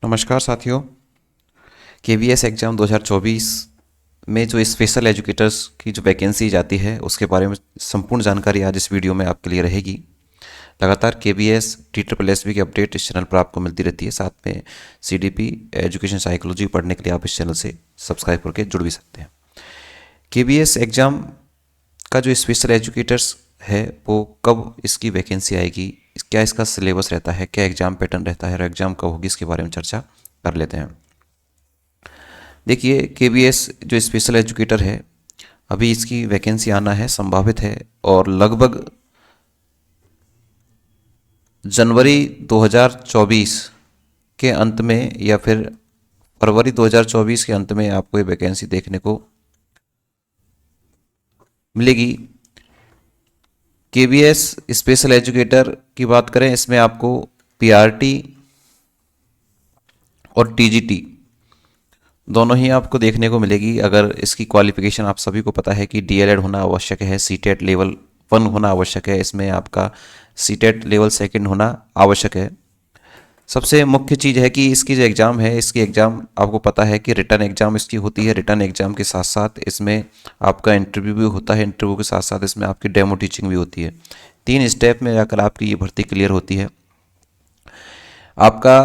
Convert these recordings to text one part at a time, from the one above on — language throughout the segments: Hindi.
नमस्कार साथियों। केवीएस एग्ज़ाम 2024 में जो स्पेशल एजुकेटर्स की जो वैकेंसी जाती है उसके बारे में संपूर्ण जानकारी आज इस वीडियो में आपके लिए रहेगी। लगातार केवीएस TSSB की अपडेट इस चैनल पर आपको मिलती रहती है। साथ में CDP एजुकेशन साइकोलॉजी पढ़ने के लिए आप इस चैनल से सब्सक्राइब करके जुड़ भी सकते हैं। केवीएस एग्ज़ाम का जो स्पेशल एजुकेटर्स है वो कब इसकी वैकेंसी आएगी, क्या इसका सिलेबस रहता है, क्या एग्ज़ाम पैटर्न रहता है और एग्ज़ाम कब होगी, इसके बारे में चर्चा कर लेते हैं। देखिए, केवीएस जो स्पेशल एजुकेटर है अभी इसकी वैकेंसी आना है संभावित है और लगभग जनवरी 2024 के अंत में या फिर फरवरी 2024 के अंत में आपको ये वैकेंसी देखने को मिलेगी। केवीएस स्पेशल एजुकेटर की बात करें, इसमें आपको पीआरटी और टीजीटी दोनों ही आपको देखने को मिलेगी। अगर इसकी क्वालिफिकेशन आप सभी को पता है कि डीएलएड होना आवश्यक है, सीटेट लेवल 1 होना आवश्यक है, इसमें आपका सीटेट लेवल 2 होना आवश्यक है। सबसे मुख्य चीज़ है कि इसकी जो एग्ज़ाम है, इसकी एग्ज़ाम आपको पता है कि रिटर्न एग्ज़ाम इसकी होती है। रिटर्न एग्ज़ाम के साथ साथ इसमें आपका इंटरव्यू भी होता है। इंटरव्यू के साथ साथ इसमें आपकी डेमो टीचिंग भी होती है। 3 स्टेप में जाकर आपकी ये भर्ती क्लियर होती है। आपका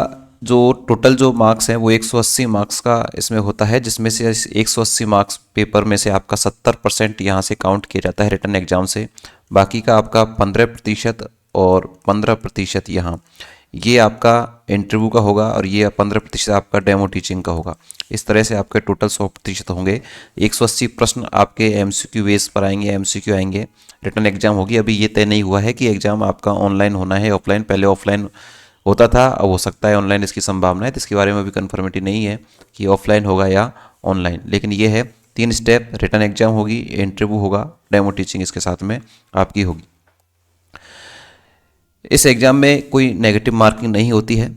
जो टोटल जो मार्क्स हैं वो 180 मार्क्स का इसमें होता है, जिसमें से 180 मार्क्स पेपर में से आपका 70% यहाँ से काउंट किया जाता है रिटर्न एग्जाम से। बाकी का आपका 15% और 15% यहाँ ये आपका इंटरव्यू का होगा और ये 15% आपका डेमो टीचिंग का होगा। इस तरह से आपके टोटल 100% होंगे। 180 प्रश्न आपके MCQ बेस पर आएंगे, MCQ आएंगे। रिटर्न एग्जाम होगी। अभी ये तय नहीं हुआ है कि एग्ज़ाम आपका ऑनलाइन होना है ऑफलाइन। पहले ऑफलाइन होता था, अब हो सकता है ऑनलाइन इसकी संभावना है, तो इसके बारे में भी कन्फर्मिटी नहीं है कि ऑफलाइन होगा या ऑनलाइन। लेकिन ये है 3 स्टेप, रिटर्न एग्जाम होगी, इंटरव्यू होगा, डेमो टीचिंग इसके साथ में आपकी होगी। इस एग्ज़ाम में कोई नेगेटिव मार्किंग नहीं होती है,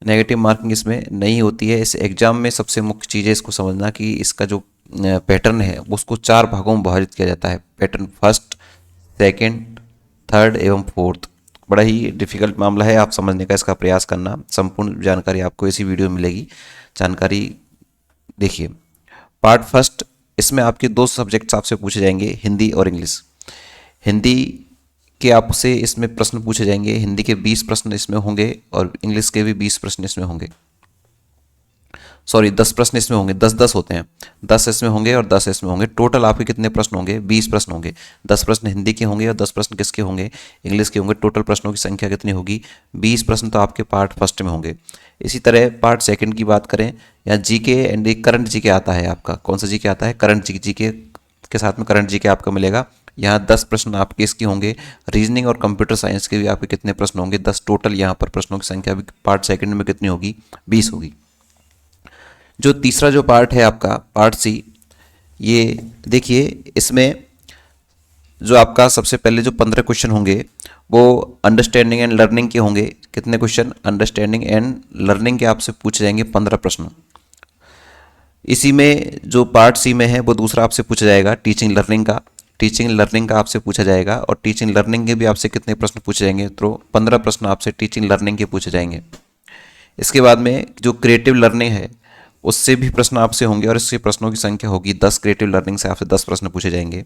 नेगेटिव मार्किंग इसमें नहीं होती है। इस एग्ज़ाम में सबसे मुख्य चीज़ है इसको समझना कि इसका जो पैटर्न है उसको 4 भागों में विभाजित किया जाता है। पैटर्न 1st, 2nd, 3rd एवं 4th। बड़ा ही डिफिकल्ट मामला है, आप समझने का इसका प्रयास करना। संपूर्ण जानकारी आपको इसी वीडियो में मिलेगी। जानकारी देखिए। पार्ट 1st, इसमें आपके 2 सब्जेक्ट्स आपसे पूछे जाएंगे, हिंदी और इंग्लिश। हिंदी के आपसे इसमें प्रश्न पूछे जाएंगे। हिंदी के 20 प्रश्न इसमें होंगे और इंग्लिश के भी 20 प्रश्न इसमें होंगे। सॉरी, 10 प्रश्न इसमें होंगे, 10-10 होते हैं। 10 इसमें होंगे और 10 इसमें होंगे। टोटल आपके कितने प्रश्न होंगे? 20 प्रश्न होंगे। 10 प्रश्न हिंदी के होंगे और 10 प्रश्न किसके होंगे? इंग्लिश के होंगे। टोटल प्रश्नों की संख्या कितनी होगी? 20 प्रश्न तो आपके पार्ट 1st में होंगे। इसी तरह पार्ट 2nd की बात करें, यहाँ जीके एंड करंट जीके आता है आपका। कौन सा जीके आता है? करंट जीके के साथ में करंट जीके आपका मिलेगा। यहाँ 10 प्रश्न आपके इसके होंगे। रीजनिंग और कंप्यूटर साइंस के भी आपके कितने प्रश्न होंगे? 10 टोटल। यहाँ पर प्रश्नों की संख्या भी पार्ट 2nd में कितनी होगी? 20 होगी। जो तीसरा जो पार्ट है आपका पार्ट C, ये देखिए, इसमें जो आपका सबसे पहले जो 15 क्वेश्चन होंगे वो अंडरस्टैंडिंग एंड लर्निंग के होंगे। कितने क्वेश्चन? अंडरस्टैंडिंग एंड लर्निंग के आपसे पूछे जाएंगे 15 प्रश्न। इसी में जो पार्ट C में है वो दूसरा आपसे पूछा जाएगा टीचिंग लर्निंग का। टीचिंग लर्निंग का आपसे पूछा जाएगा और टीचिंग लर्निंग के भी आपसे कितने प्रश्न पूछे जाएंगे? तो 15 प्रश्न आपसे टीचिंग लर्निंग के पूछे जाएंगे। इसके बाद में जो क्रिएटिव लर्निंग है उससे भी प्रश्न आपसे होंगे और इसके प्रश्नों की संख्या होगी 10। क्रिएटिव लर्निंग से आपसे 10 प्रश्न पूछे जाएंगे।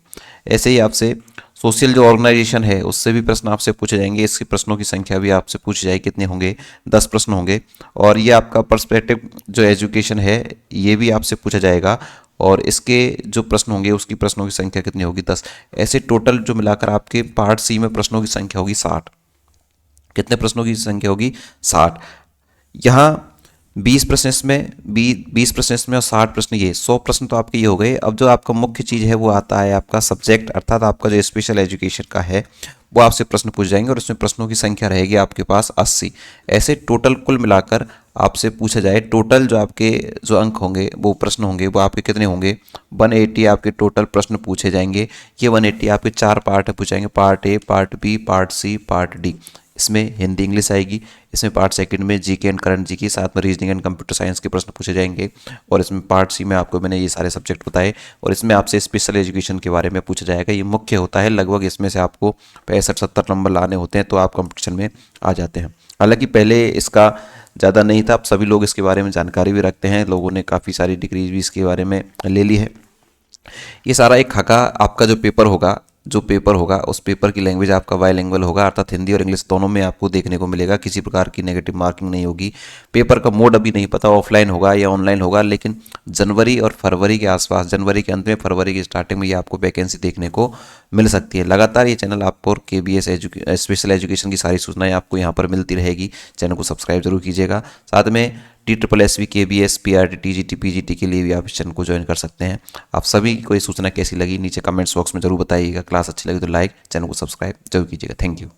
ऐसे ही आपसे सोशल जो ऑर्गेनाइजेशन है उससे भी प्रश्न आपसे पूछे जाएंगे। इसके प्रश्नों की संख्या भी आपसे पूछी जाएगी। कितने होंगे? 10 प्रश्न होंगे। और ये आपका पर्सपेक्टिव जो एजुकेशन है ये भी आपसे पूछा जाएगा और इसके जो प्रश्न होंगे उसकी प्रश्नों की संख्या कितनी होगी? 10। ऐसे टोटल जो मिलाकर आपके पार्ट C में प्रश्नों की संख्या होगी 60। कितने प्रश्नों की संख्या होगी? 60। यहाँ 20 प्रश्न इसमें, 20 प्रश्न इसमें और 60 प्रश्न ये, 100 प्रश्न तो आपके ये हो गए। अब जो आपका मुख्य चीज़ है वो आता है आपका सब्जेक्ट, अर्थात आपका जो स्पेशल एजुकेशन का है वो आपसे प्रश्न पूछ जाएंगे और इसमें प्रश्नों की संख्या रहेगी आपके पास 80। ऐसे टोटल कुल मिलाकर आपसे पूछा जाए, टोटल जो आपके जो अंक होंगे वो प्रश्न होंगे वो आपके कितने होंगे? 180 आपके टोटल प्रश्न पूछे जाएंगे। ये 180 आपके 4 पार्ट में पूछे जाएंगे, part A, part B, part C, part D। इसमें हिंदी इंग्लिश आएगी। इसमें पार्ट 2nd में जीके एंड करंट जीके, साथ में रीजनिंग एंड कंप्यूटर साइंस के प्रश्न पूछे जाएंगे। और इसमें पार्ट C में आपको मैंने ये सारे सब्जेक्ट बताए और इसमें आपसे स्पेशल एजुकेशन के बारे में पूछा जाएगा। ये मुख्य होता है, लगभग इसमें से आपको 65-70 नंबर लाने होते हैं तो आप कंपटीशन में आ जाते हैं। हालांकि पहले इसका ज़्यादा नहीं था, अब सभी लोग इसके बारे में जानकारी भी रखते हैं, लोगों ने काफ़ी सारी डिग्रीज भी इसके बारे में ले ली है। ये सारा एक खाका आपका जो पेपर होगा उस पेपर की लैंग्वेज आपका बाइलिंगुअल होगा, अर्थात हिंदी और इंग्लिश दोनों में आपको देखने को मिलेगा, किसी प्रकार की नेगेटिव मार्किंग नहीं होगी। पेपर का मोड अभी नहीं पता ऑफलाइन होगा या ऑनलाइन होगा, लेकिन जनवरी और फरवरी के आसपास, जनवरी के अंत में फरवरी की स्टार्टिंग में ये आपको वैकेंसी देखने को मिल सकती है। लगातार ये चैनल आपको और KBS स्पेशल एजुकेशन की सारी सूचनाएं आपको यहाँ पर मिलती रहेगी। चैनल को सब्सक्राइब जरूर कीजिएगा। साथ में TSSSB, KBS, PRT, TGT, PGT के लिए भी आप इस चैनल को ज्वाइन कर सकते हैं। आप सभी को ये सूचना कैसी लगी नीचे कमेंट्स बॉक्स में जरूर बताइएगा। क्लास अच्छी लगी तो लाइक, चैनल को सब्सक्राइब जरूर कीजिएगा। Thank you.